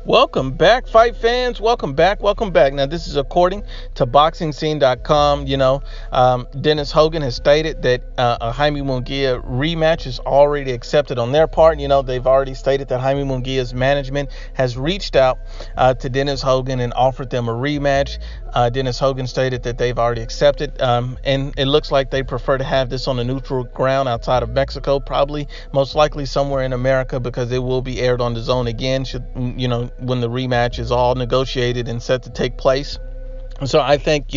Welcome back, fight fans. Welcome back. Now, this is according to BoxingScene.com. Dennis Hogan has stated that a Jaime Munguia rematch is already accepted on their part. They've already stated that Jaime Munguia's management has reached out to Dennis Hogan and offered them a rematch. Dennis Hogan stated that they've already accepted, and it looks like they prefer to have this on a neutral ground outside of Mexico, probably most likely somewhere in America, because it will be aired on the Zone again, when the rematch is all negotiated and set to take place. So I think,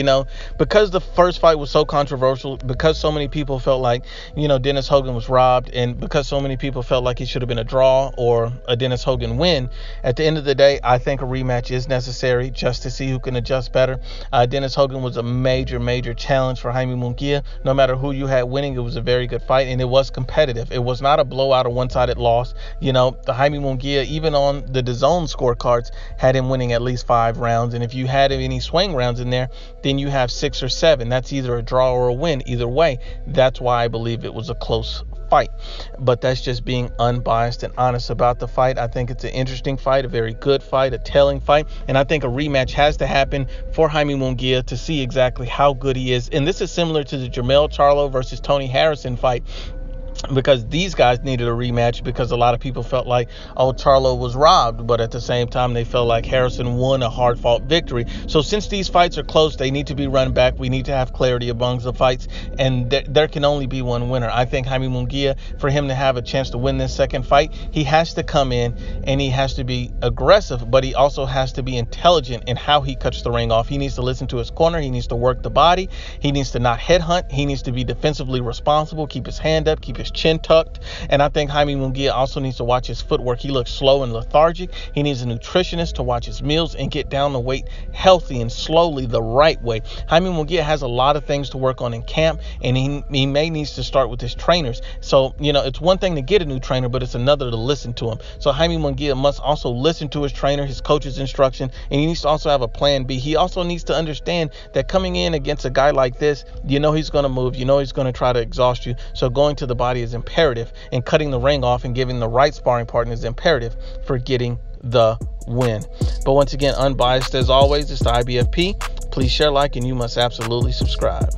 because the first fight was so controversial, because so many people felt like, Dennis Hogan was robbed, and because so many people felt like it should have been a draw or a Dennis Hogan win, at the end of the day, I think a rematch is necessary just to see who can adjust better. Dennis Hogan was a major challenge for Jaime Munguia. No matter who you had winning, it was a very good fight, and it was competitive. It was not a blowout or one-sided loss. The Jaime Munguia, even on the DAZN scorecards, had him winning at least 5 rounds, and if you had any swing rounds in there, then you have 6 or 7. That's either a draw or a win. Either way, that's why I believe it was a close fight. But that's just being unbiased and honest about the fight. I think it's an interesting fight, a very good fight, a telling fight, and I think a rematch has to happen for Jaime Munguia to see exactly how good he is. And this is similar to the Jermell Charlo versus Tony Harrison fight, because these guys needed a rematch because a lot of people felt like, Charlo was robbed, but at the same time they felt like Harrison won a hard-fought victory. So since these fights are close, they need to be run back. We need to have clarity amongst the fights, and there can only be one winner. I think Jaime Munguia, for him to have a chance to win this second fight, he has to come in and he has to be aggressive, but he also has to be intelligent in how he cuts the ring off. He needs to listen to his corner. He needs to work the body. He needs to not headhunt. He needs to be defensively responsible, keep his hand up, keep his chin tucked. And I think Jaime Munguia also needs to watch his footwork. He looks slow and lethargic. He needs a nutritionist to watch his meals and get down the weight healthy and slowly, the right way. Jaime Munguia has a lot of things to work on in camp, and he may needs to start with his trainers. So, it's one thing to get a new trainer, but it's another to listen to him. So Jaime Munguia must also listen to his trainer, his coach's instruction, and he needs to also have a plan B. He also needs to understand that coming in against a guy like this, he's going to move, he's going to try to exhaust you. So going to the body is imperative, and cutting the ring off and giving the right sparring partner is imperative for getting the win. But once again, unbiased as always, it's the IBFP. Please share, like, and you must absolutely subscribe.